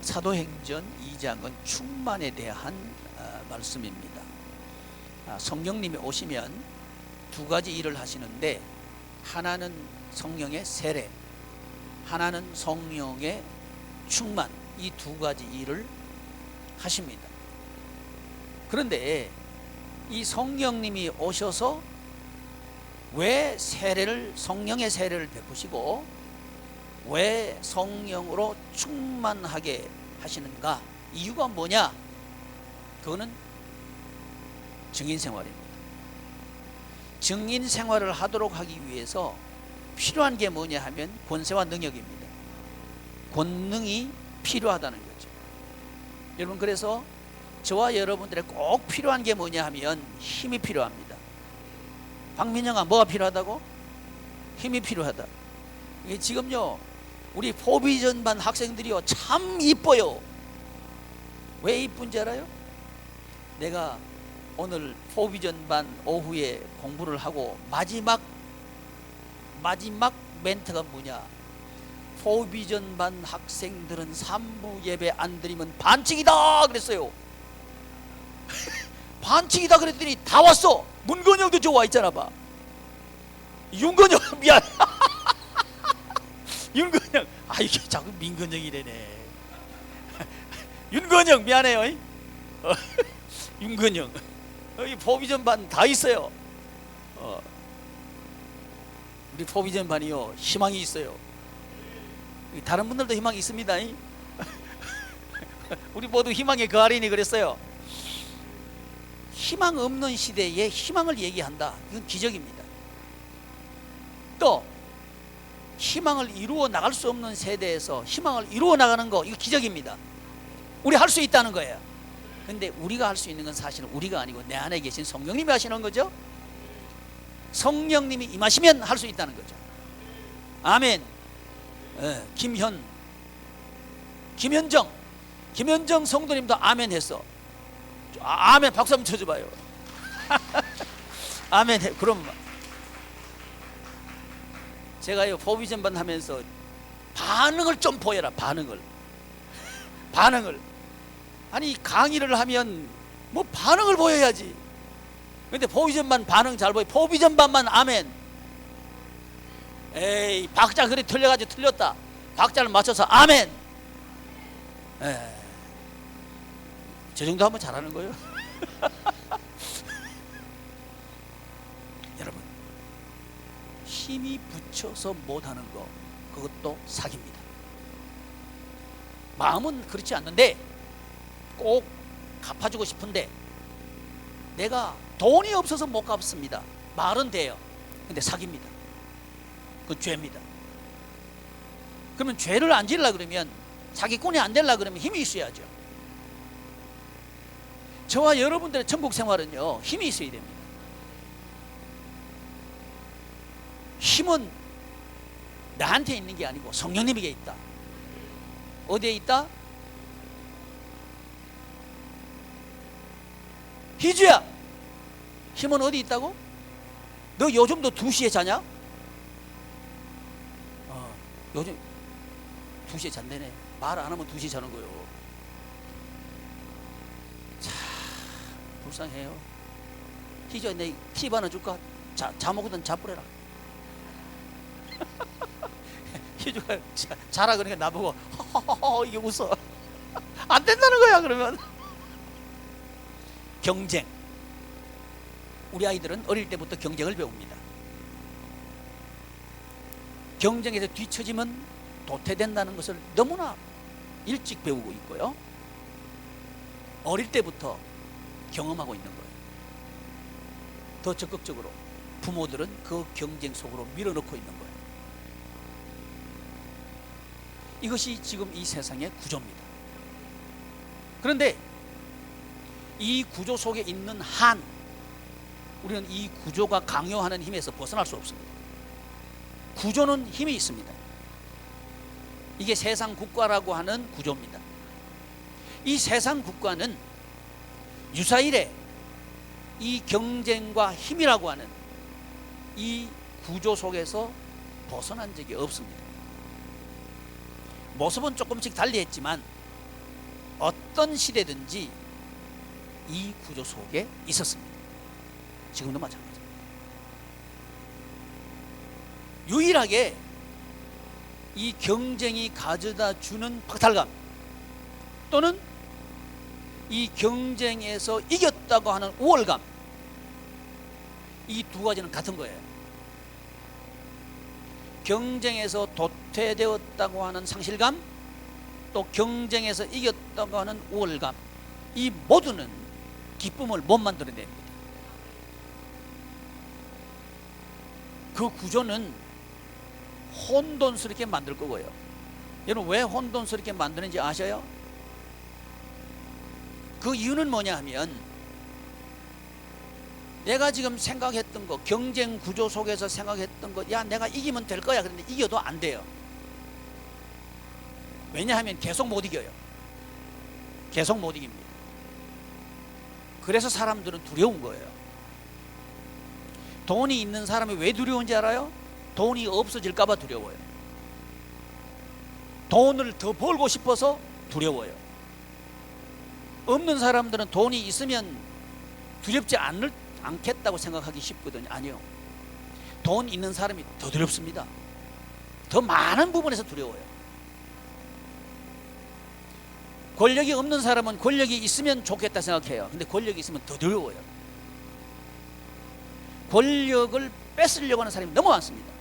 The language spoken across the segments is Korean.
사도행전 2장은 충만에 대한 말씀입니다. 성령님이 오시면 두 가지 일을 하시는데, 하나는 성령의 세례, 하나는 성령의 충만, 이 두 가지 일을 하십니다. 그런데 이 성령님이 오셔서 왜 성령의 세례를 베푸시고 왜 성령으로 충만하게 하시는가? 이유가 뭐냐? 그거는 증인 생활입니다. 증인 생활을 하도록 하기 위해서 필요한 게 뭐냐 하면 권세와 능력입니다. 권능이 필요하다는 거죠. 여러분, 그래서 저와 여러분들의 꼭 필요한 게 뭐냐 하면 힘이 필요합니다. 박민영아, 뭐가 필요하다고? 힘이 필요하다. 이게 지금요, 우리 포비전반 학생들이요 참 이뻐요. 왜 이쁜지 알아요? 내가 오늘 포비전반 오후에 공부를 하고 마지막 멘트가 뭐냐? 포비전반 학생들은 3부 예배 안 드리면 반칙이다 그랬어요. 반칙이다 그랬더니 다 왔어. 문건영도 저 와 있잖아 봐. 윤건영 미안. 윤건영, 이게 자꾸 민건영이래네. 윤건영 미안해요. 윤건영, 여기 포비전 반 다 있어요. 우리 포비전 반이요 희망이 있어요. 다른 분들도 희망이 있습니다. 우리 모두 희망의 거하리니 그랬어요. 희망 없는 시대에 희망을 얘기한다. 이건 기적입니다. 또 희망을 이루어 나갈 수 없는 세대에서 희망을 이루어 나가는 거, 이거 기적입니다. 우리 할 수 있다는 거예요. 근데 우리가 할 수 있는 건 사실은 우리가 아니고 내 안에 계신 성령님이 하시는 거죠. 성령님이 임하시면 할 수 있다는 거죠. 아멘. 김현정 성도님도 아멘 했어. 아멘 박수 한번 쳐줘봐요. 아멘 해. 그럼 제가요 포비전반 하면서 반응을 좀 보여라. 반응을 아니 강의를 하면 뭐 반응을 보여야지. 근데 포비전반 반응 잘 보여. 포비전반만 아멘. 에이 박자 그래 틀려가지고 틀렸다. 박자를 맞춰서 아멘. 저 정도 하면 잘하는 거예요. 여러분, 힘이 붙여서 못하는 거, 그것도 사기입니다. 마음은 그렇지 않는데 꼭 갚아주고 싶은데 내가 돈이 없어서 못 갚습니다. 말은 돼요. 근데 사기입니다. 그건 죄입니다. 그러면 죄를 안 지으려고 그러면, 사기꾼이 안 되려고 그러면 힘이 있어야죠. 저와 여러분들의 천국 생활은요 힘이 있어야 됩니다. 힘은 나한테 있는 게 아니고 성령님에게 있다. 어디에 있다? 희주야, 힘은 어디 있다고? 너 요즘도 2시에 자냐? 요즘 2시에 잔대네. 말 안 하면 2시에 자는 거요. 참 불쌍해요. 희주야, 내 팁 하나 줄까? 자먹으든 자뿌려라. 희주가 자라 그러니까 나보고 허허허 이게 웃어. 안 된다는 거야. 그러면 경쟁, 우리 아이들은 어릴 때부터 경쟁을 배웁니다. 경쟁에서 뒤처지면 도태된다는 것을 너무나 일찍 배우고 있고요, 어릴 때부터 경험하고 있는 거예요. 더 적극적으로 부모들은 그 경쟁 속으로 밀어넣고 있는 거예요. 이것이 지금 이 세상의 구조입니다. 그런데 이 구조 속에 있는 한, 우리는 이 구조가 강요하는 힘에서 벗어날 수 없습니다. 구조는 힘이 있습니다. 이게 세상 국가라고 하는 구조입니다. 이 세상 국가는 유사일에 이 경쟁과 힘이라고 하는 이 구조 속에서 벗어난 적이 없습니다. 모습은 조금씩 달리 했지만 어떤 시대든지 이 구조 속에 있었습니다. 지금도 마찬가지입니다. 유일하게 이 경쟁이 가져다 주는 박탈감 또는 이 경쟁에서 이겼다고 하는 우월감, 이 두 가지는 같은 거예요. 경쟁에서 도태되었다고 하는 상실감, 또 경쟁에서 이겼다고 하는 우월감, 이 모두는 기쁨을 못 만들어냅니다. 그 구조는 혼돈스럽게 만들 거고요. 여러분, 왜 혼돈스럽게 만드는지 아셔요? 그 이유는 뭐냐 하면, 내가 지금 생각했던 거, 경쟁 구조 속에서 생각했던 거, 야, 내가 이기면 될 거야. 그런데 이겨도 안 돼요. 왜냐하면 계속 못 이겨요. 계속 못 이깁니다. 그래서 사람들은 두려운 거예요. 돈이 있는 사람이 왜 두려운지 알아요? 돈이 없어질까 봐 두려워요. 돈을 더 벌고 싶어서 두려워요. 없는 사람들은 돈이 있으면 두렵지 않겠다고 생각하기 쉽거든요. 아니요. 돈 있는 사람이 더 두렵습니다. 더 많은 부분에서 두려워요. 권력이 없는 사람은 권력이 있으면 좋겠다 생각해요. 근데 권력이 있으면 더 두려워요. 권력을 뺏으려고 하는 사람이 너무 많습니다.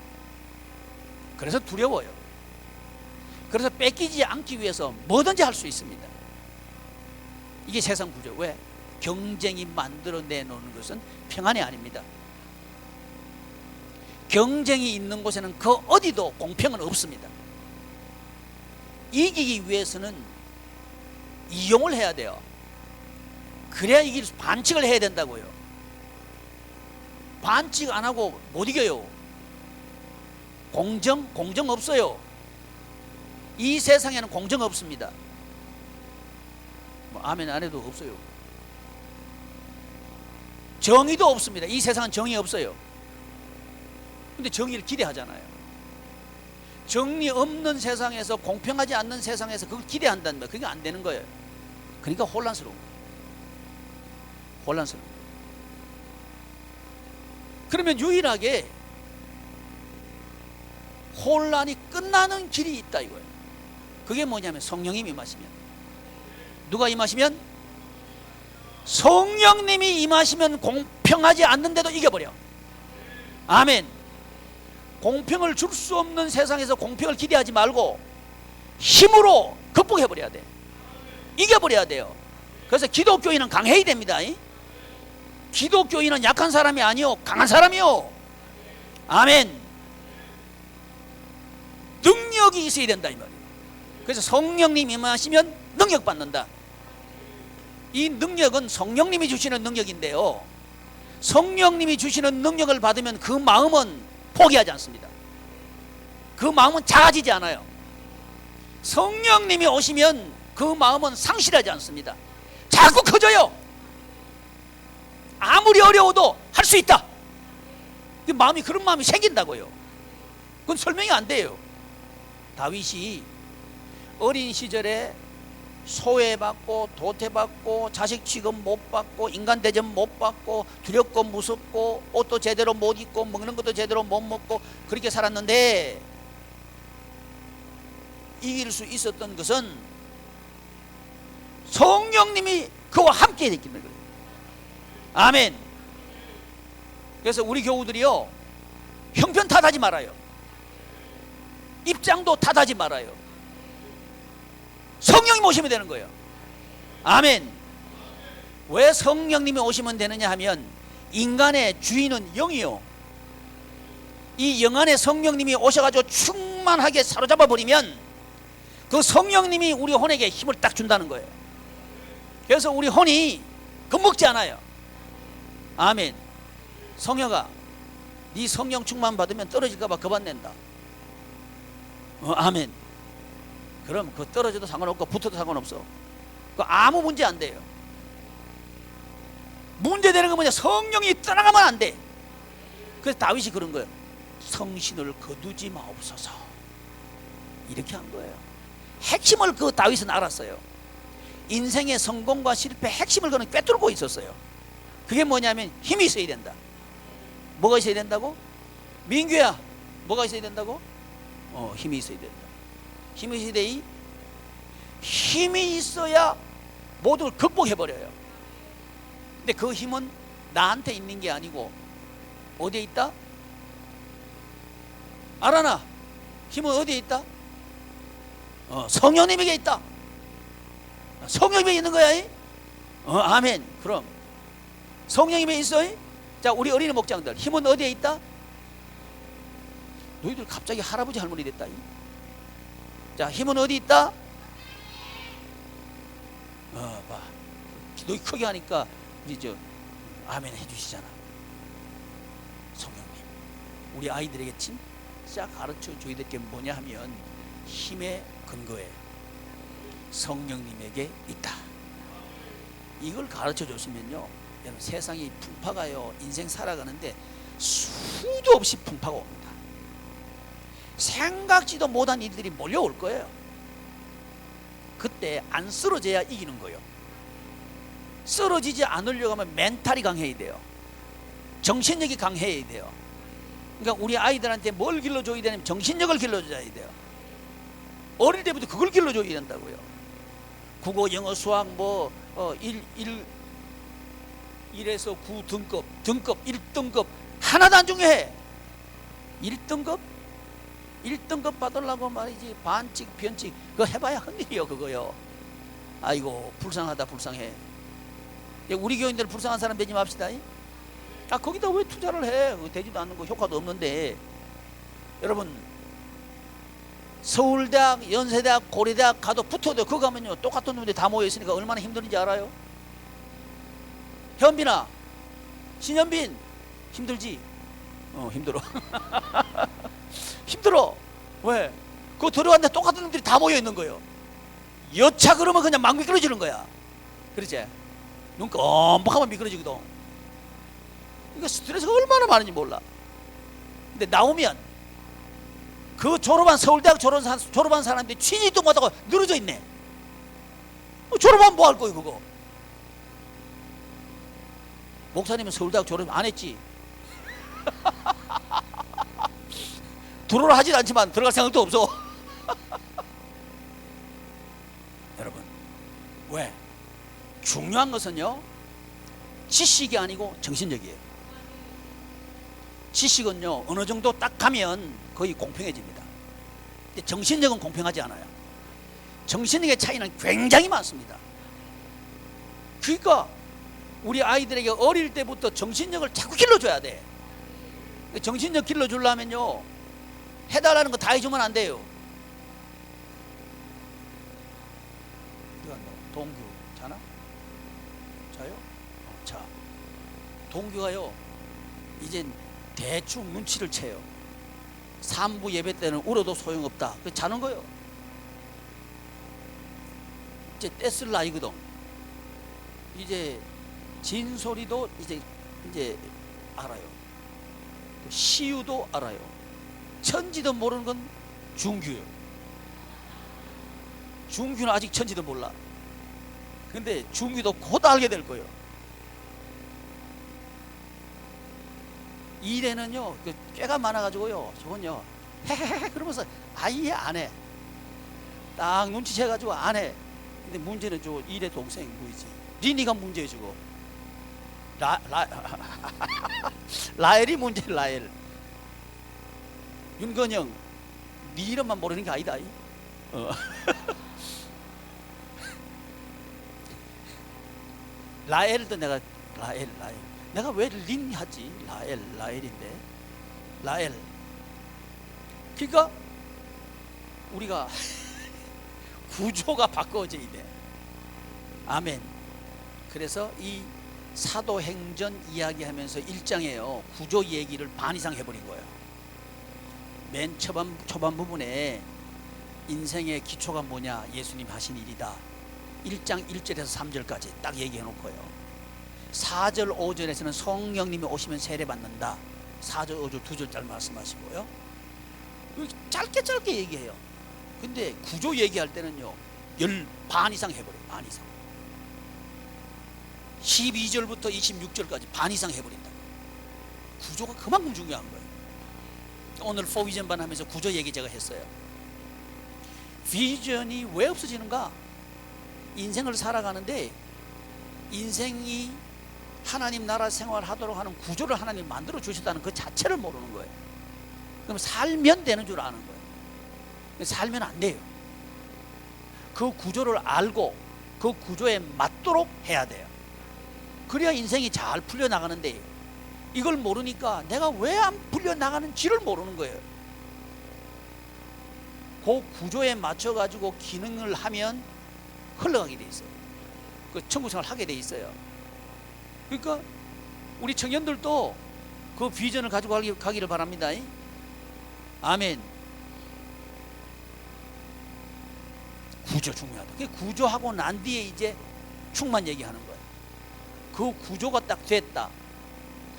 그래서 두려워요. 그래서 뺏기지 않기 위해서 뭐든지 할 수 있습니다. 이게 세상 구조. 왜? 경쟁이 만들어내놓는 것은 평안이 아닙니다. 경쟁이 있는 곳에는 그 어디도 공평은 없습니다. 이기기 위해서는 이용을 해야 돼요. 그래야 이길 반칙을 해야 된다고요. 반칙 안 하고 못 이겨요. 공정 없어요. 이 세상에는 공정 없습니다. 뭐 아멘 안 해도 없어요. 정의도 없습니다. 이 세상은 정의 없어요. 근데 정의를 기대하잖아요. 정의 없는 세상에서, 공평하지 않는 세상에서 그걸 기대한다는 거예요. 그게 안 되는 거예요. 그러니까 혼란스러운 거예요. 혼란스러운 거예요. 그러면 유일하게 혼란이 끝나는 길이 있다 이거예요. 그게 뭐냐면 성령님이 임하시면. 누가 임하시면? 성령님이 임하시면 공평하지 않는데도 이겨버려. 아멘. 공평을 줄 수 없는 세상에서 공평을 기대하지 말고 힘으로 극복해버려야 돼. 이겨버려야 돼요. 그래서 기독교인은 강해야 됩니다. 기독교인은 약한 사람이 아니요, 강한 사람이요. 아멘. 능력이 있어야 된다 이 말이에요. 그래서 성령님이 임하시면 능력 받는다. 이 능력은 성령님이 주시는 능력인데요, 성령님이 주시는 능력을 받으면 그 마음은 포기하지 않습니다. 그 마음은 작아지지 않아요. 성령님이 오시면 그 마음은 상실하지 않습니다. 자꾸 커져요. 아무리 어려워도 할 수 있다. 그 마음이, 그런 마음이 생긴다고요. 그건 설명이 안 돼요. 다윗이 어린 시절에 소외받고 도태받고 자식 취급 못 받고 인간 대접 못 받고 두렵고 무섭고 옷도 제대로 못 입고 먹는 것도 제대로 못 먹고 그렇게 살았는데, 이길 수 있었던 것은 성령님이 그와 함께 했기 때문에 그래요. 아멘. 그래서 우리 교우들이요, 형편 탓하지 말아요. 입장도 탓하지 말아요. 성령이 오시면 되는 거예요. 아멘. 왜 성령님이 오시면 되느냐 하면, 인간의 주인은 영이요, 이 영 안에 성령님이 오셔가지고 충만하게 사로잡아 버리면 그 성령님이 우리 혼에게 힘을 딱 준다는 거예요. 그래서 우리 혼이 겁먹지 않아요. 아멘. 성령아, 네 성령 충만 받으면 떨어질까 봐 겁 안 낸다. 아멘. 그럼 그 떨어져도 상관없고 붙어도 상관없어. 그 아무 문제 안 돼요. 문제되는 건 뭐냐? 성령이 떠나가면 안 돼. 그래서 다윗이 그런 거예요. 성신을 거두지 마옵소서. 이렇게 한 거예요. 핵심을 그 다윗은 알았어요. 인생의 성공과 실패 핵심을 그는 꿰뚫고 있었어요. 그게 뭐냐면 힘이 있어야 된다. 뭐가 있어야 된다고? 민규야, 뭐가 있어야 된다고? 힘이 있어야 된다. 힘이 있어야 돼. 힘이 있어야 모든 걸 극복해버려요. 근데 그 힘은 나한테 있는 게 아니고 어디에 있다? 알아나? 힘은 어디에 있다? 성령님에게 있다. 성령님에 있는 거야. 아멘. 그럼 성령님에 있어. 자, 우리 어린이 목장들 힘은 어디에 있다? 너희들 갑자기 할아버지 할머니 됐다. 자, 힘은 어디 있다? 봐. 너희 크게 하니까 우리 아멘 해주시잖아. 성령님, 우리 아이들에게 진짜 가르쳐 줘야 될 게 뭐냐 하면 힘의 근거에 성령님에게 있다. 이걸 가르쳐 줬으면요, 여러분 세상이 풍파가요, 인생 살아가는데 수도 없이 풍파가 옵니다. 생각지도 못한 일들이 몰려올 거예요. 그때 안 쓰러져야 이기는 거예요. 쓰러지지 않으려고 하면 멘탈이 강해야 돼요. 정신력이 강해야 돼요. 그러니까 우리 아이들한테 뭘 길러줘야 되냐면 정신력을 길러줘야 돼요. 어릴 때부터 그걸 길러줘야 된다고요. 국어, 영어, 수학 1에서 9 등급 1등급 하나도 안 중요해. 1등급 받으려고 말이지 반칙 변칙 그거 해봐야 흔들려 그거요. 아이고 불쌍하다 불쌍해. 우리 교인들 불쌍한 사람 되지 맙시다. 거기다 왜 투자를 해? 되지도 않는 거 효과도 없는데. 여러분 서울대학, 연세대학, 고려대학 가도 붙어도 그거 가면요 똑같은 놈들이 다 모여있으니까 얼마나 힘든지 알아요? 현빈아, 신현빈 힘들지? 힘들어. 힘들어. 왜? 그거 들어갔는데 똑같은 놈들이 다 모여있는 거예요. 여차 그러면 그냥 막 미끄러지는 거야. 그렇지? 눈 껌뻑하면 미끄러지거든. 그러니까 스트레스가 얼마나 많은지 몰라. 근데 나오면 그 졸업한 서울대학 졸업한 사람들이 취직도 못하고 늘어져 있네. 졸업하면 뭐 할 거예요 그거? 목사님은 서울대학 졸업 안 했지? 들어오라 하진 않지만 들어갈 생각도 없어. 여러분 왜? 중요한 것은요 지식이 아니고 정신력이에요. 지식은요 어느 정도 딱 가면 거의 공평해집니다. 근데 정신력은 공평하지 않아요. 정신력의 차이는 굉장히 많습니다. 그러니까 우리 아이들에게 어릴 때부터 정신력을 자꾸 길러줘야 돼. 정신력 길러주려면요 해달라는 거 다 해주면 안 돼요. 동규 자나? 자요? 자, 동규가요 이젠 대충 눈치를 채요. 3부 예배 때는 울어도 소용없다. 그 자는 거요. 이제 떼쓸 나이거든. 이제 진소리도 이제 알아요. 시유도 알아요. 천지도 모르는 건 중규예요. 중규는 아직 천지도 몰라. 근데 중규도 곧 알게 될 거예요. 일에는요 꾀가 많아가지고요 저건요 헤헤헤 그러면서 아예 안 해. 딱 눈치채가지고 안 해. 근데 문제는 저 일의 동생 누구지? 리니가 문제해주고 라엘이 문제. 라엘 윤건영 네 이름만 모르는 게 아니다. 라엘도 내가 라엘 내가 왜 린 하지? 라엘인데 라엘. 그러니까 우리가 구조가 바꿔져야 돼. 아멘. 그래서 이 사도행전 이야기하면서 1장에요 구조 얘기를 반 이상 해버린 거예요. 맨 초반 부분에 인생의 기초가 뭐냐? 예수님 하신 일이다. 1장 1절에서 3절까지 딱 얘기해 놓고요 4절 5절에서는 성령님이 오시면 세례받는다. 4절 5절 2절짜리 말씀하시고요 짧게 얘기해요. 근데 구조 얘기할 때는요 반 이상 해버려요. 반 이상. 12절부터 26절까지 반 이상 해버린다. 구조가 그만큼 중요한 거예요. 오늘 포비전반 하면서 구조 얘기 제가 했어요. 비전이 왜 없어지는가? 인생을 살아가는데 인생이 하나님 나라 생활하도록 하는 구조를 하나님 만들어 주셨다는 그 자체를 모르는 거예요. 그럼 살면 되는 줄 아는 거예요. 살면 안 돼요. 그 구조를 알고 그 구조에 맞도록 해야 돼요. 그래야 인생이 잘 풀려나가는데 이걸 모르니까 내가 왜 안 풀려나가는지를 모르는 거예요. 그 구조에 맞춰가지고 기능을 하면 흘러가게 돼 있어요. 그 천국생활을 하게 돼 있어요. 그러니까 우리 청년들도 그 비전을 가지고 가기를 바랍니다. 아멘. 구조 중요하다. 그 구조하고 난 뒤에 이제 충만 얘기하는 거예요. 그 구조가 딱 됐다.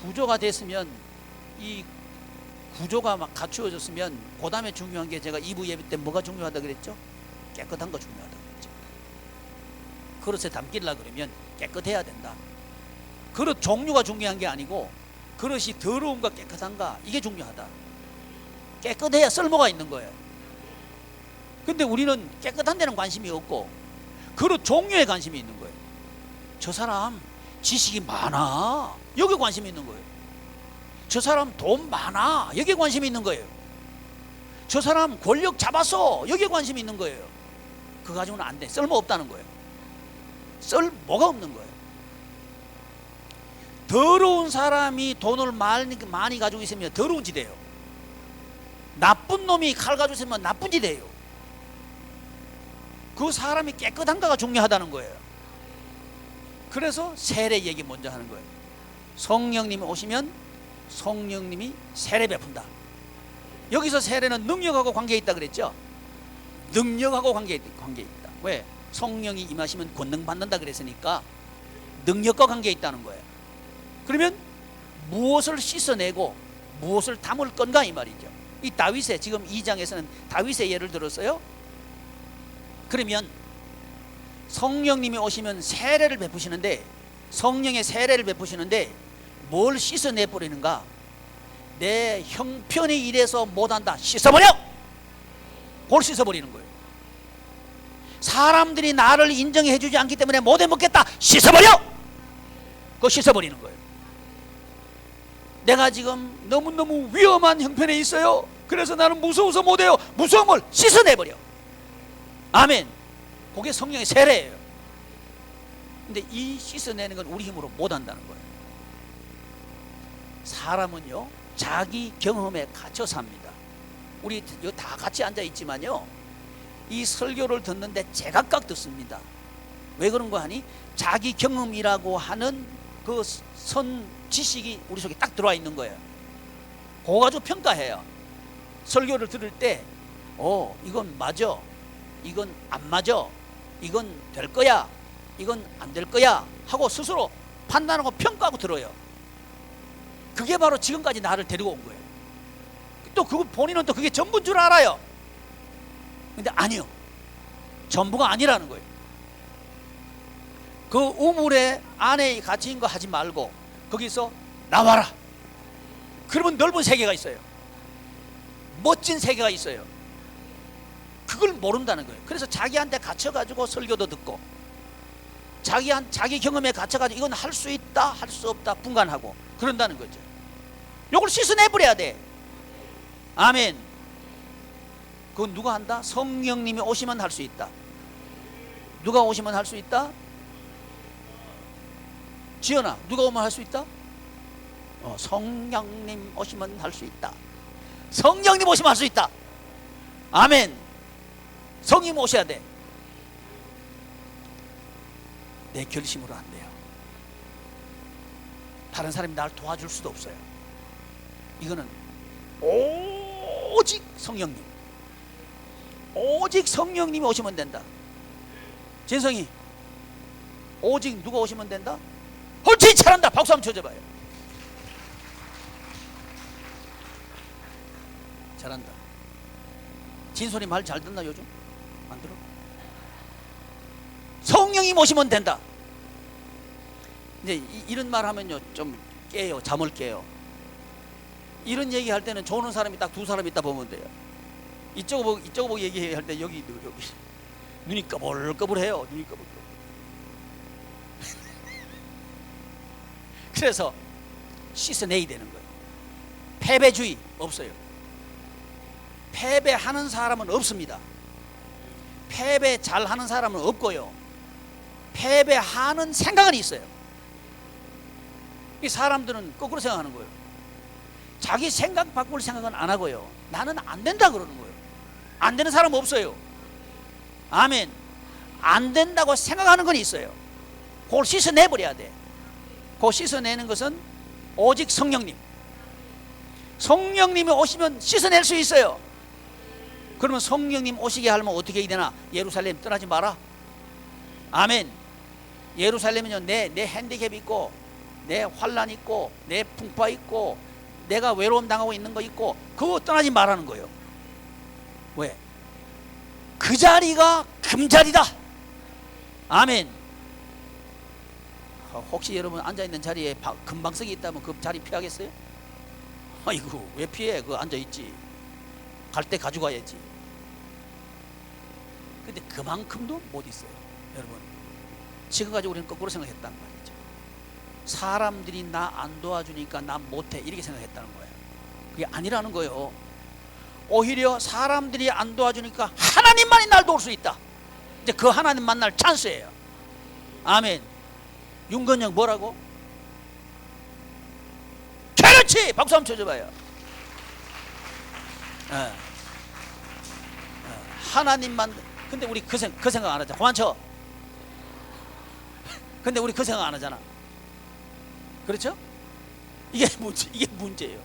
구조가 됐으면, 이 구조가 막 갖추어졌으면 그 다음에 중요한 게, 제가 2부 예배 때 뭐가 중요하다 그랬죠? 깨끗한 거 중요하다 그랬죠. 그릇에 담기려고 그러면 깨끗해야 된다. 그릇 종류가 중요한 게 아니고 그릇이 더러운가 깨끗한가, 이게 중요하다. 깨끗해야 쓸모가 있는 거예요. 근데 우리는 깨끗한 데는 관심이 없고 그릇 종류에 관심이 있는 거예요. 저 사람 지식이 많아, 여기에 관심이 있는 거예요. 저 사람 돈 많아, 여기에 관심이 있는 거예요. 저 사람 권력 잡았어, 여기에 관심이 있는 거예요. 그거 가지고는 안 돼. 쓸모없다는 거예요. 쓸모가 없는 거예요. 더러운 사람이 돈을 많이 가지고 있으면 더러운 짓 해요. 나쁜 놈이 칼 가지고 있으면 나쁜 짓 해요. 그 사람이 깨끗한가가 중요하다는 거예요. 그래서 세례 얘기 먼저 하는 거예요. 성령님이 오시면 성령님이 세례 베푼다. 여기서 세례는 능력하고 관계에 있다 그랬죠. 능력하고 관계에 있다. 왜? 성령이 임하시면 권능 받는다 그랬으니까 능력과 관계에 있다는 거예요. 그러면 무엇을 씻어내고 무엇을 담을 건가, 이 말이죠. 이 다윗의, 지금 2장에서는 다윗의 예를 들었어요. 그러면 성령님이 오시면 세례를 베푸시는데, 성령의 세례를 베푸시는데 뭘 씻어내 버리는가? 내 형편이 이래서 못한다, 씻어버려! 그걸 씻어버리는 거예요. 사람들이 나를 인정해 주지 않기 때문에 못 해먹겠다, 씻어버려! 그거 씻어버리는 거예요. 내가 지금 너무너무 위험한 형편에 있어요. 그래서 나는 무서워서 못해요. 무서움을 씻어내버려. 아멘. 그게 성령의 세례예요. 근데 이 씻어내는 건 우리 힘으로 못한다는 거예요. 사람은요, 자기 경험에 갇혀 삽니다. 우리 다 같이 앉아 있지만요, 이 설교를 듣는데 제각각 듣습니다. 왜 그런 거 하니? 자기 경험이라고 하는 그 지식이 우리 속에 딱 들어와 있는 거예요. 그거 가지고 평가해요. 설교를 들을 때 이건 맞아, 이건 안 맞아, 이건 될 거야, 이건 안 될 거야 하고 스스로 판단하고 평가하고 들어요. 그게 바로 지금까지 나를 데리고 온 거예요. 또 그거 본인은 또 그게 전부인 줄 알아요. 근데 아니요, 전부가 아니라는 거예요. 그 우물에 안에 갇힌 거 하지 말고 거기서 나와라. 그러면 넓은 세계가 있어요. 멋진 세계가 있어요. 그걸 모른다는 거예요. 그래서 자기한테 갇혀가지고 설교도 듣고, 자기 경험에 갇혀가지고 이건 할 수 있다, 할 수 없다 분간하고 그런다는 거죠. 요걸 씻어내버려야 돼. 아멘. 그건 누가 한다? 성령님이 오시면 할 수 있다. 누가 오시면 할 수 있다? 지연아, 누가 오면 할 수 있다? 성령님 오시면 할 수 있다. 성령님 오시면 할 수 있다. 아멘. 성령 오셔야 돼. 내 결심으로 안 돼요. 다른 사람이 나를 도와줄 수도 없어요. 이거는 오직 성령님, 오직 성령님이 오시면 된다. 진성이, 오직 누가 오시면 된다? 옳지, 잘한다. 박수 한번 쳐줘봐요. 잘한다. 진솔이 말 잘 듣나 요즘? 안 들어? 성령님 오시면 된다. 이제 이런 말 하면요 좀 깨요. 잠을 깨요. 이런 얘기 할 때는 조는 사람이 딱 두 사람 있다 보면 돼요. 이쪽 보고 얘기할 때 여기 눈이 꺼불꺼불해요. 눈이 꺼불꺼불. 그래서 씻어내야 되는 거예요. 패배주의 없어요. 패배하는 사람은 없습니다. 패배 잘하는 사람은 없고요. 패배하는 생각은 있어요. 이 사람들은 거꾸로 생각하는 거예요. 자기 생각 바꿀 생각은 안 하고요. 나는 안 된다 그러는 거예요. 안 되는 사람 없어요. 아멘. 안 된다고 생각하는 건 있어요. 그걸 씻어내버려야 돼. 그 씻어내는 것은 오직 성령님. 성령님이 오시면 씻어낼 수 있어요. 그러면 성령님 오시게 하려면 어떻게 해야 되나? 예루살렘 떠나지 마라. 아멘. 예루살렘은요 내 핸디캡 있고 내 환난 있고 내 풍파 있고 내가 외로움 당하고 있는 거 있고 그거 떠나지 말라는 거예요. 왜? 그 자리가 금자리다. 아멘. 혹시 여러분 앉아있는 자리에 금방석이 있다면 그 자리 피하겠어요? 아이고 왜 피해? 그거 앉아있지. 갈 때 가져가야지. 근데 그만큼도 못 있어요. 여러분 지금까지 우리는 거꾸로 생각했단 말이죠. 사람들이 나 안 도와주니까 나 못해 이렇게 생각했다는 거예요. 그게 아니라는 거예요. 오히려 사람들이 안 도와주니까 하나님만이 날 도울 수 있다. 이제 그 하나님 만날 찬스예요. 아멘. 윤건영 뭐라고? 그렇지! 박수 한번 쳐줘봐요. 하나님만. 근데 우리 그 생각 안 하잖아. 그만 쳐. 근데 우리 그 생각 안 하잖아. 그렇죠? 이게 문제예요.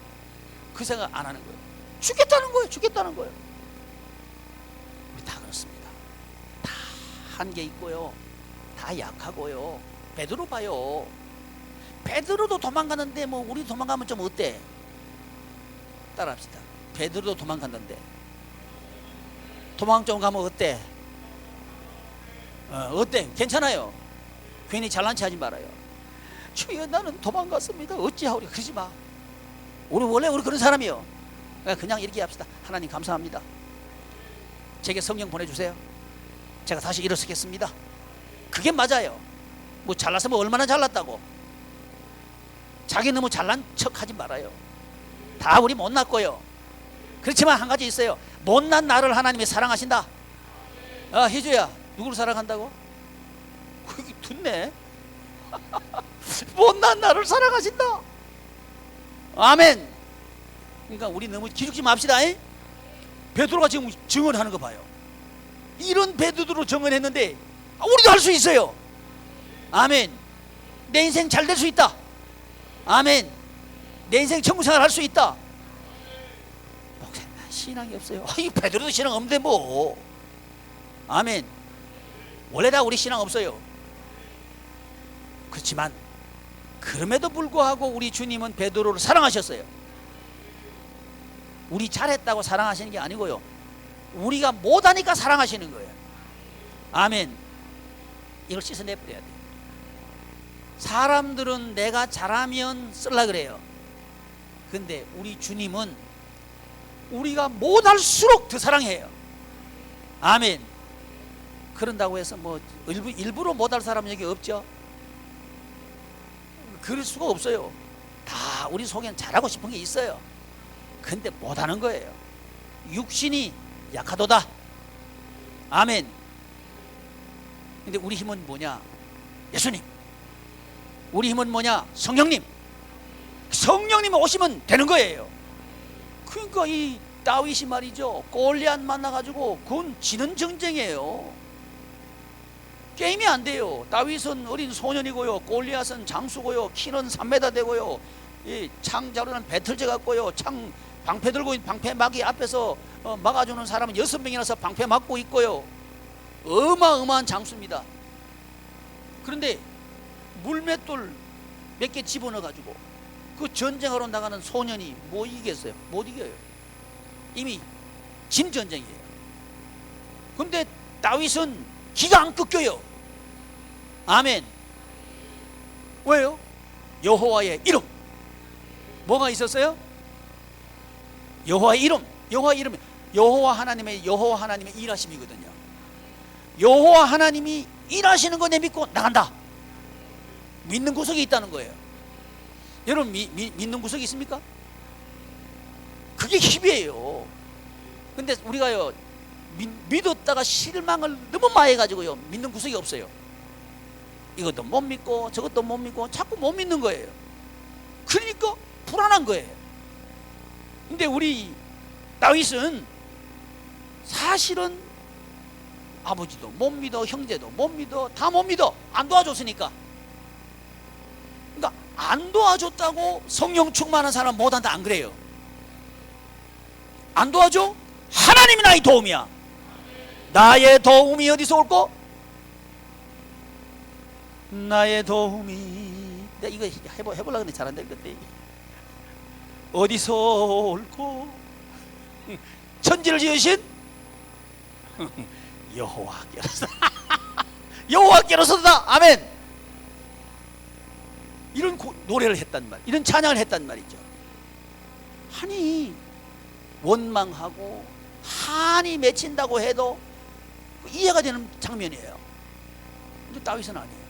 그 생각 안 하는 거예요. 죽겠다는 거예요. 죽겠다는 거예요. 우리 다 그렇습니다. 다 한계 있고요. 다 약하고요. 베드로 봐요. 베드로도 도망가는데 뭐 우리 도망가면 좀 어때? 따라합시다. 베드로도 도망갔는데 도망 좀 가면 어때? 어때? 괜찮아요. 괜히 잘난 체 하지 말아요. 주여 나는 도망갔습니다. 어찌하오리. 그러지 마. 원래 우리 그런 사람이요. 그냥 이렇게 합시다. 하나님 감사합니다. 제게 성령 보내주세요. 제가 다시 일어서겠습니다. 그게 맞아요. 뭐 잘났으면 얼마나 잘났다고. 자기 너무 잘난 척 하지 말아요. 다 우리 못났고요. 그렇지만 한 가지 있어요. 못난 나를 하나님이 사랑하신다. 희주야 누구를 사랑한다고? 그게 듣네. 못난 나를 사랑하신다. 아멘. 그러니까 우리 너무 기죽지 맙시다. 베드로가 지금 증언하는 거 봐요. 이런 베드로로 증언했는데 우리도 할 수 있어요. 아멘. 내 인생 잘 될 수 있다. 아멘. 내 인생 천국생활 할 수 있다. 목사님 신앙이 없어요. 이 베드로도 신앙 없는데 뭐. 아멘. 원래 다 우리 신앙 없어요. 그렇지만 그럼에도 불구하고 우리 주님은 베드로를 사랑하셨어요. 우리 잘했다고 사랑하시는 게 아니고요. 우리가 못하니까 사랑하시는 거예요. 아멘. 이걸 씻어내버려야 돼요. 사람들은 내가 잘하면 쓸라 그래요. 근데 우리 주님은 우리가 못할수록 더 사랑해요. 아멘. 그런다고 해서 뭐 일부러 못할 사람은 여기 없죠. 그럴 수가 없어요. 다 우리 속에는 잘하고 싶은 게 있어요. 근데 못하는 거예요. 육신이 약하도다. 아멘. 근데 우리 힘은 뭐냐? 예수님. 우리 힘은 뭐냐? 성령님. 성령님 오시면 되는 거예요. 그러니까 이 다윗이 말이죠, 골리앗 만나가지고 그건 지는 전쟁이에요. 게임이 안 돼요. 다윗은 어린 소년이고요, 골리앗은 장수고요, 키는 3m 되고요, 이 창자로는 배틀제 같고요, 창 방패 들고 방패 막이 앞에서 막아주는 사람은 6명이라서 방패 막고 있고요. 어마어마한 장수입니다. 그런데 물맷돌 몇 개 집어넣어가지고 그 전쟁하러 나가는 소년이 뭐 이기겠어요? 못 이겨요. 이미 진 전쟁이에요. 근데 다윗은 기가 안 꺾여요. 아멘. 왜요? 여호와의 이름. 뭐가 있었어요? 여호와의 이름. 여호와의 이름. 여호와 하나님의 일하심이거든요. 여호와 하나님이 일하시는 거 내 믿고 나간다. 믿는 구석이 있다는 거예요. 여러분 믿는 구석이 있습니까? 그게 힘이에요. 근데 우리가요 믿었다가 실망을 너무 많이 해가지고요 믿는 구석이 없어요. 이것도 못 믿고 저것도 못 믿고 자꾸 못 믿는 거예요. 그러니까 불안한 거예요. 근데 우리 다윗은 사실은 아버지도 못 믿어, 형제도 못 믿어, 다 못 믿어. 안 도와줬으니까. 그러니까 안 도와줬다고 성령 충만한 사람 못한다, 안 그래요? 안 도와줘? 하나님이 나의 도움이야. 나의 도움이 어디서 올꼬? 나의 도움이. 내가 이거 해보려고 했는데 잘 안 되겠대. 어디서 올꼬? 천지를 지으신 여호와께로서. 여호와께로서다. 아멘. 이런 노래를 했단 말, 이런 찬양을 했단 말이죠. 아니 원망하고 한이 맺힌다고 해도 이해가 되는 장면이에요. 근데 다윗은 아니에요.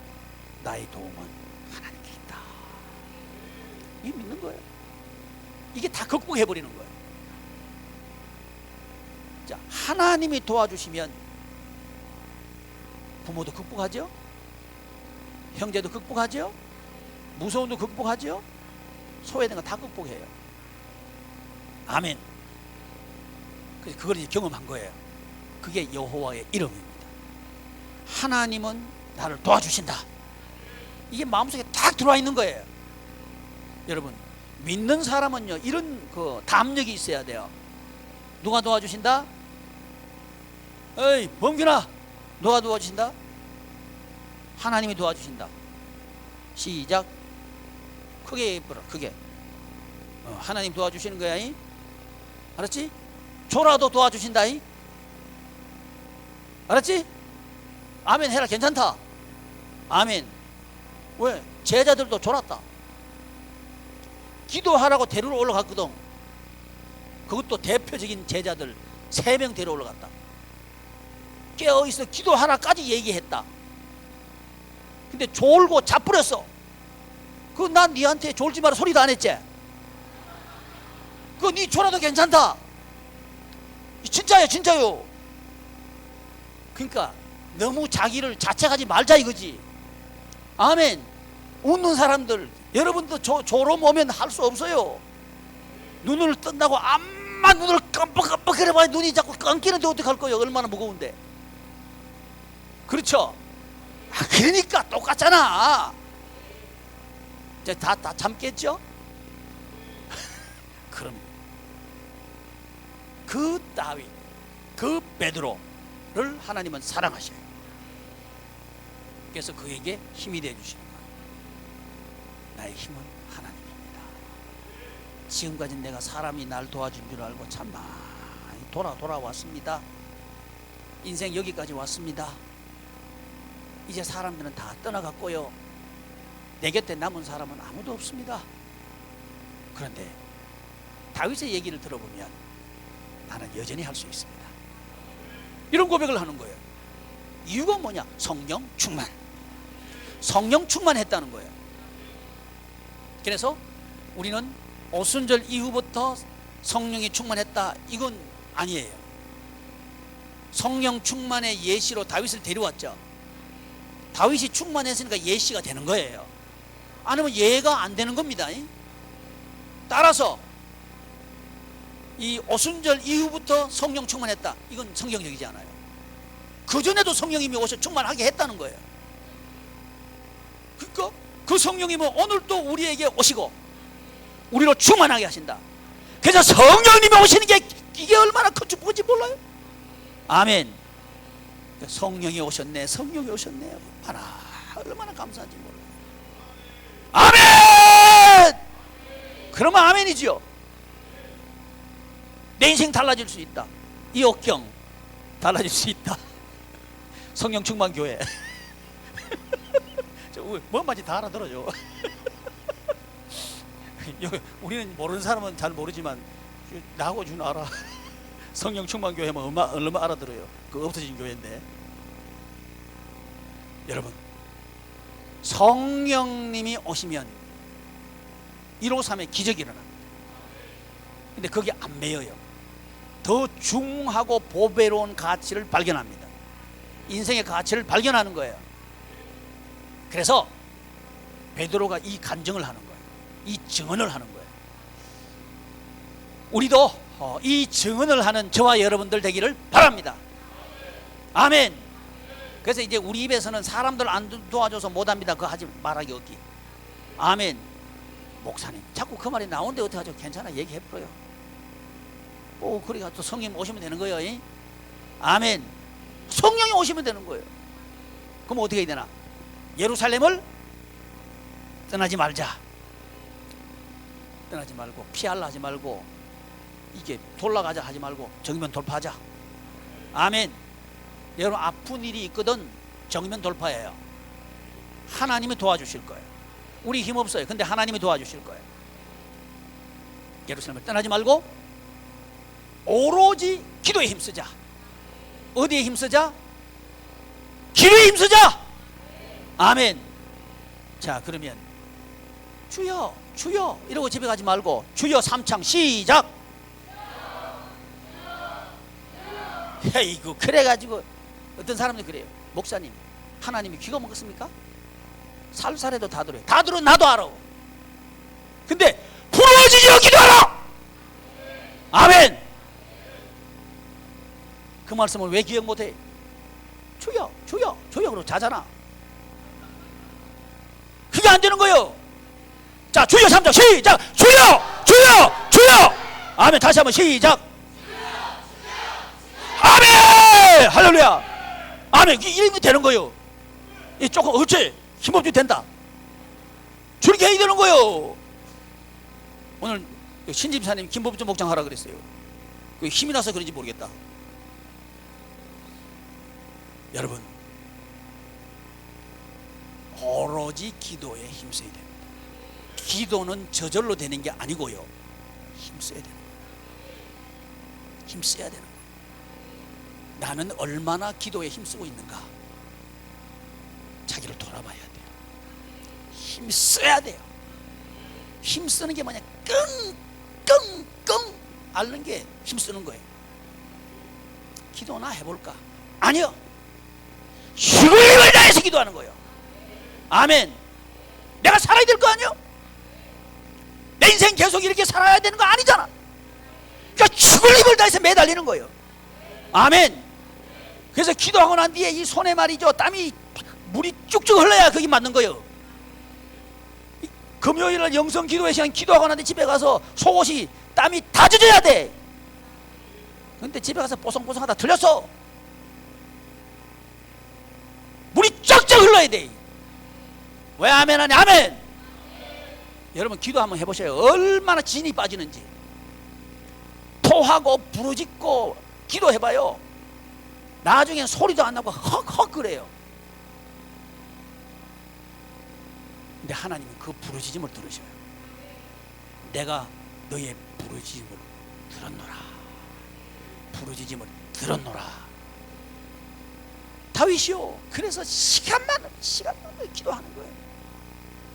나의 도움은 하나님께 있다. 이게 믿는 거예요. 이게 다 극복해버리는 거예요. 자, 하나님이 도와주시면 부모도 극복하죠, 형제도 극복하죠, 무서움도 극복하죠, 소외된 거 다 극복해요. 아멘. 그래서 그걸 이제 경험한 거예요. 그게 여호와의 이름입니다. 하나님은 나를 도와주신다. 이게 마음속에 딱 들어와 있는 거예요. 여러분, 믿는 사람은요 이런 그 담력이 있어야 돼요. 누가 도와주신다? 에이 범균아, 누가 도와주신다? 하나님이 도와주신다. 시작. 크게 불어, 크게. 하나님 도와주시는 거야. 이? 알았지? 조라도 도와주신다. 이? 알았지? 아멘 해라. 괜찮다. 아멘. 왜? 제자들도 졸았다. 기도하라고 데리러 올라갔거든. 그것도 대표적인 제자들 3명 데리러 올라갔다. 깨어있어 기도하라까지 얘기했다. 근데 졸고 자버렸어. 그 난 니한테 졸지 마라 소리도 안 했지. 그거 니 졸아도 괜찮다. 진짜요, 진짜요. 그러니까 너무 자기를 자책하지 말자 이거지. 아멘. 웃는 사람들, 여러분도 졸음 오면 할 수 없어요. 눈을 뜬다고 암만 눈을 깜빡깜빡 해봐야 눈이 자꾸 감기는데 어떡할 거예요? 얼마나 무거운데. 그렇죠? 아, 그러니까 똑같잖아. 이제 다 참겠죠? 그럼 그 다윗, 그 베드로를 하나님은 사랑하셔요. 그래서 그에게 힘이 되어주시는 거예요. 나의 힘은 하나님입니다. 지금까지 내가 사람이 날 도와준 줄 알고 참 많이 돌아왔습니다. 인생 여기까지 왔습니다. 이제 사람들은 다 떠나갔고요. 내 곁에 남은 사람은 아무도 없습니다. 그런데 다윗의 얘기를 들어보면 나는 여전히 할 수 있습니다. 이런 고백을 하는 거예요. 이유가 뭐냐? 성령 충만. 성령 충만했다는 거예요. 그래서 우리는 오순절 이후부터 성령이 충만했다, 이건 아니에요. 성령 충만의 예시로 다윗을 데려왔죠. 다윗이 충만했으니까 예시가 되는 거예요. 아니면 예가 안 되는 겁니다. 따라서 이 오순절 이후부터 성령 충만했다, 이건 성경적이지 않아요. 그전에도 성령님이 오셔 충만하게 했다는 거예요. 그러니까 그 성령님은 오늘도 우리에게 오시고 우리로 충만하게 하신다. 그래서 성령님이 오시는 게 이게 얼마나 큰 축복인지 몰라요? 아멘. 성령이 오셨네, 성령이 오셨네. 얼마나 감사한지 몰라요. 아멘! 그러면 아멘이지요. 내 인생 달라질 수 있다. 이 옥경 달라질 수 있다. 성령 충만 교회. 뭔 말인지 다 알아들어요. 우리는 모르는 사람은 잘 모르지만 나하고 준 알아. 성령 충만 교회면 얼마 알아들어요. 그 없어진 교회인데. 여러분, 성령님이 오시면 153의 기적이 일어납니다. 근데 그게 안 매여요. 더 중하고 보배로운 가치를 발견합니다. 인생의 가치를 발견하는 거예요. 그래서 베드로가 이 간증을 하는 거예요. 이 증언을 하는 거예요. 우리도 이 증언을 하는 저와 여러분들 되기를 바랍니다. 아멘. 그래서 이제 우리 입에서는 사람들 안 도와줘서 못합니다, 그거 하지 말하기 없기. 아멘. 목사님 자꾸 그 말이 나오는데 어떡하죠? 괜찮아, 얘기해버려요. 그러니까 또 성령 오시면 되는 거예요. 이? 아멘. 성령이 오시면 되는 거예요. 그럼 어떻게 해야 되나? 예루살렘을 떠나지 말자. 떠나지 말고, 피할라 하지 말고, 이게 돌아가자 하지 말고 정면 돌파하자. 아멘. 여러분, 아픈 일이 있거든 정면 돌파예요. 하나님이 도와주실 거예요. 우리 힘 없어요. 근데 하나님이 도와주실 거예요. 예루살렘을 떠나지 말고 오로지 기도에 힘쓰자. 어디에 힘쓰자? 기도에 힘쓰자. 아멘. 자, 그러면 주여 주여 이러고 집에 가지 말고 주여 삼창 시작. 이거 그래가지고 어떤 사람들이 그래요. 목사님, 하나님이 귀가 먹었습니까? 살살해도 다 들어요. 다 들어, 나도 알아. 근데 부러지려 기도하라. 아멘. 그 말씀을 왜 기억 못해? 주여 주여 주여 그러고 자잖아. 그게 안 되는 거예요. 자, 주여 삼자 시작. 주여 주여 주여. 아멘. 다시 한번 시작. 아멘. 할렐루야. 아멘. 이러면 되는 거예요. 이 조금 어째 힘없이 된다. 저렇게 해야 되는 거예요. 오늘 신집사님 김법주 목장 하라 그랬어요. 그 힘이 나서 그런지 모르겠다. 여러분, 오로지 기도에 힘써야 됩니다. 기도는 저절로 되는 게 아니고요, 힘써야 되는 거예요. 힘써야 되는 거예요. 나는 얼마나 기도에 힘쓰고 있는가, 자기를 돌아봐야 돼요. 힘써야 돼요. 힘쓰는 게 뭐냐, 끙끙끙 앓는 게 힘쓰는 거예요. 기도나 해볼까? 아니요, 죽을 힘을 다해서 기도하는 거예요. 아멘. 내가 살아야 될 거 아니요? 내 인생 계속 이렇게 살아야 되는 거 아니잖아. 그러니까 죽을 힘을 다해서 매달리는 거예요. 아멘. 그래서 기도하고 난 뒤에 이 손에 말이죠, 땀이 물이 쭉쭉 흘러야 거기 맞는 거예요. 금요일날 영성 기도회 시간 기도하고 난 뒤에 집에 가서 속옷이 땀이 다 젖어야 돼. 근데 집에 가서 뽀송뽀송하다 틀렸어. 물이 쫙쫙 흘러야 돼. 왜 아멘 하냐? 아멘. 여러분, 기도 한번 해보세요. 얼마나 진이 빠지는지. 토하고 부르짖고 기도해봐요. 나중엔 소리도 안 나고 헉헉 그래요. 근데 하나님은 그 부르짖음을 들으셔요. 내가 너의 부르짖음을 들었노라. 부르짖음을 들었노라. 다윗이요, 그래서 시간만 기도하는 거예요.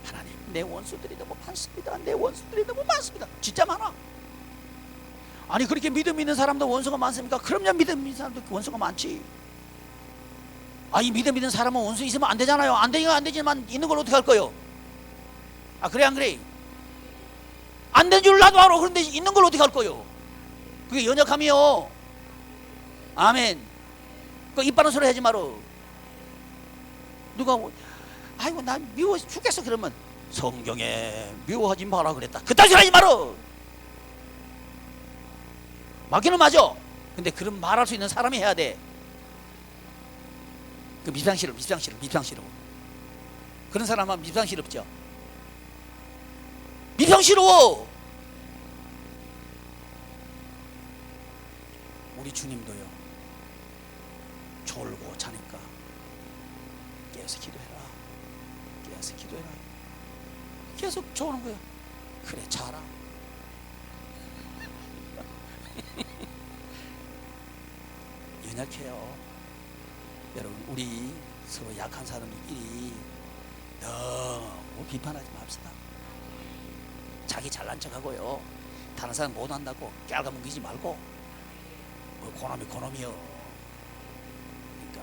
하나님, 내 원수들이 너무 많습니다. 내 원수들이 너무 많습니다. 진짜 많아. 아니, 그렇게 믿음 있는 사람도 원수가 많습니까? 그럼요, 믿음 있는 사람도 원수가 많지. 이 믿음 있는 사람은 원수 있으면 안 되잖아요. 안 되긴 안 되지만 있는 걸 어떻게 할 거예요? 그래 안 그래? 안 된 줄 나도 알아. 그런데 있는 걸 어떻게 할 거예요? 그게 연약함이요. 아멘. 그 입 바른 소리 하지 마라. 누가 아이고 나 미워 죽겠어 그러면 성경에 미워하지 마라 그랬다. 그딴 소리 하지 마라. 맞기는 맞아. 근데 그런 말할 수 있는 사람이 해야 돼. 그 미상실업. 그런 사람은 미상실업죠. 미상실업. 우리 주님도요, 졸고 자니까 깨어서 기도해라. 위해서 기도해라. 계속 좋은 거야. 그래, 자라. 연약해요. 여러분, 우리 서로 약한 사람들끼리 너무 비판하지 맙시다. 자기 잘난 척하고요, 다른 사람 못한다고 깔아뭉개지 말고, 뭐 고놈이 고놈이요. 그러니까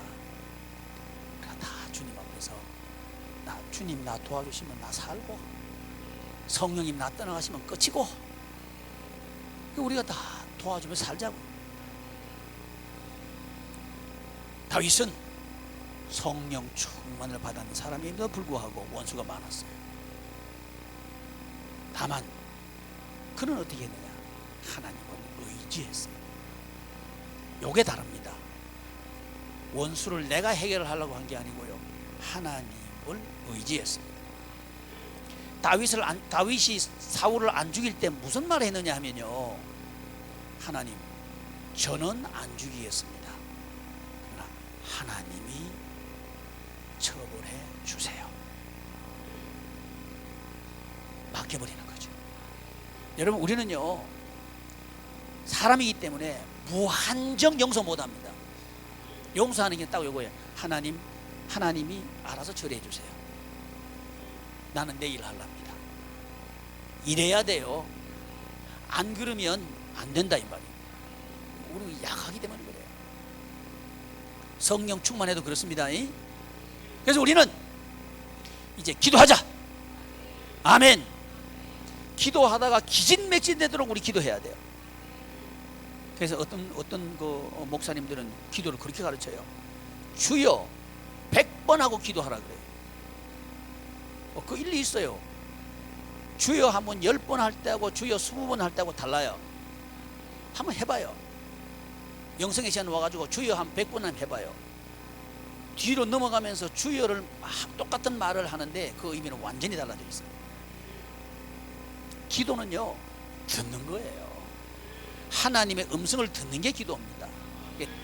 다 주님 앞에서 주님 나 도와주시면 나 살고, 성령님 나 떠나가시면 끝이고, 우리가 다 도와주며 살자고. 다윗은 성령 충만을 받은 사람임에도 불구하고 원수가 많았어요. 다만 그는 어떻게 했느냐? 하나님을 의지했어요. 요게 다릅니다. 원수를 내가 해결하려고 한 게 아니고요, 하나님을 의지했습니다. 다윗이 사울을 안 죽일 때 무슨 말을 했느냐 하면요, 하나님, 저는 안 죽이겠습니다. 그러나 하나님이 처벌해 주세요. 맡겨버리는 거죠. 여러분, 우리는요, 사람이기 때문에 무한정 용서 못합니다. 용서하는 게 딱 요거예요. 하나님이 알아서 처리해 주세요. 나는 내 일 하랍니다. 이래야 돼요. 안 그러면 안 된다 이 말이에요. 우리 약하기 때문에 그래요. 성령 충만해도 그렇습니다. 그래서 우리는 이제 기도하자. 아멘. 기도하다가 기진맥진되도록 우리 기도해야 돼요. 그래서 어떤 그 목사님들은 기도를 그렇게 가르쳐요. 주여 100번 하고 기도하라 그래요. 그 일리 있어요. 주여 한번 10번 할 때하고 주여 20번 할 때하고 달라요. 한번 해봐요. 영성의 시간 와가지고 주여 한 100번 한번 해봐요. 뒤로 넘어가면서 주여를 똑같은 말을 하는데 그 의미는 완전히 달라져 있어요. 기도는요, 듣는 거예요. 하나님의 음성을 듣는 게 기도입니다.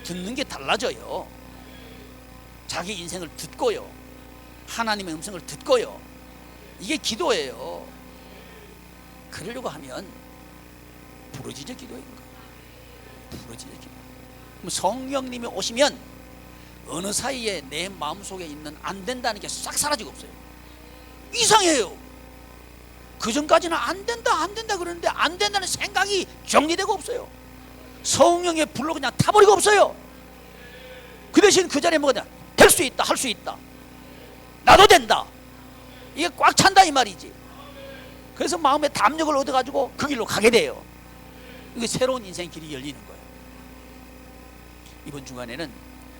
듣는 게 달라져요. 자기 인생을 듣고요, 하나님의 음성을 듣고요, 이게 기도예요. 그러려고 하면 부르짖어 기도인 거예요. 부르짖어 기도. 성령님이 오시면 어느 사이에 내 마음속에 있는 안 된다는 게 싹 사라지고 없어요. 이상해요. 그 전까지는 안 된다 그러는데 안 된다는 생각이 정리되고 없어요. 성령의 불로 그냥 타버리고 없어요. 그 대신 그 자리에 뭐가 될 수 있다, 할 수 있다, 나도 된다, 이게 꽉 찬다 이 말이지. 그래서 마음의 담력을 얻어가지고 그 길로 가게 돼요. 이게 새로운 인생 길이 열리는 거예요. 이번 주간에는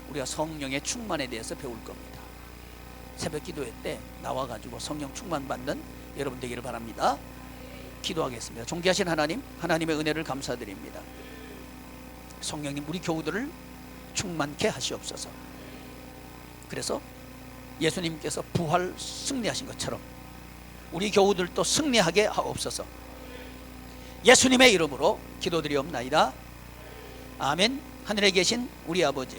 우리가 성령의 충만에 대해서 배울 겁니다. 새벽 기도회 때 나와가지고 성령 충만 받는 여러분 되기를 바랍니다. 기도하겠습니다. 존귀하신 하나님, 하나님의 은혜를 감사드립니다. 성령님, 우리 교우들을 충만케 하시옵소서. 그래서 예수님께서 부활 승리하신 것처럼 우리 교우들도 승리하게 하옵소서. 예수님의 이름으로 기도드리옵나이다. 아멘. 하늘에 계신 우리 아버지,